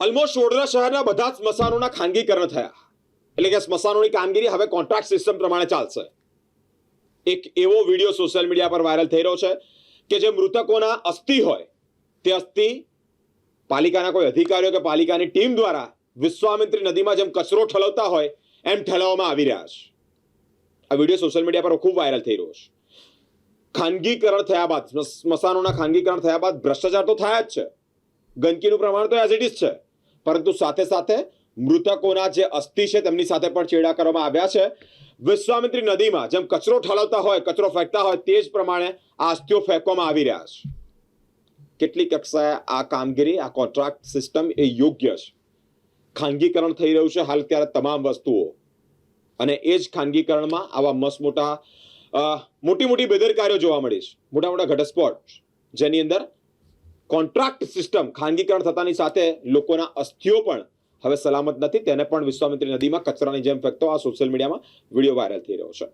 Almost Vadodara શહેરના બધા જ સ્મશાનોના ખાનગીકરણ થયા, એટલે કે સ્મશાનોની કામગીરી હવે કોન્ટ્રાક્ટ સિસ્ટમ પ્રમાણે ચાલશે. એક એવો વિડીયો સોશિયલ મીડિયા પર વાયરલ થઈ રહ્યો છે કે જે મૃતકોના અસ્થિ હોય તે અસ્થિ પાલિકાના કોઈ અધિકારીઓ કે પાલિકાની ટીમ દ્વારા વિશ્વામિત્રી નદીમાં જેમ કચરો ઠલવતા હોય એમ ઠલવવામાં આવી રહ્યા છે. આ વિડીયો સોશિયલ મીડિયા પર ખૂબ વાયરલ થઈ રહ્યો છે. ખાનગીકરણ થયા બાદ, સ્મશાનોના ખાનગીકરણ થયા બાદ ભ્રષ્ટાચાર તો થયા જ છે, ગંદકીનું પ્રમાણ તો એઝ ઇટ ઇઝ છે, પરંતુ સાથે સાથે મૃતકોના જે અસ્થિ છે તેમની સાથે પણ ચેડા કરવામાં આવ્યા છે. વિશ્વામિત્રી નદીમાં જેમ કચરો ઠલવતા હોય, કચરો ફેંકતા હોય તે જ પ્રમાણે આ અસ્થિઓ ફેંકવામાં આવી રહ્યા છે. કેટલી કક્ષાએ આ કામગીરી, આ કોન્ટ્રાક્ટ સિસ્ટમ એ યોગ્ય છે? ખાનગીકરણ થઈ રહ્યું છે હાલ ત્યારે તમામ વસ્તુઓ, અને એ જ ખાનગીકરણમાં આવા મસ્ત મોટી બેદરકારીઓ જોવા મળી છે, મોટા મોટા ઘટસ્ફોટ, જેની અંદર કોન્ટ્રાક્ટ સિસ્ટમ ખાનગીકરણ થતાની સાથે લોકોના અસ્થિઓ પણ હવે સલામત નથી. તેને પણ વિશ્વામિત્રી નદીમાં કચરાની જેમ ફેંકતો આ સોશિયલ મીડિયામાં વિડીયો વાયરલ થઈ રહ્યો છે.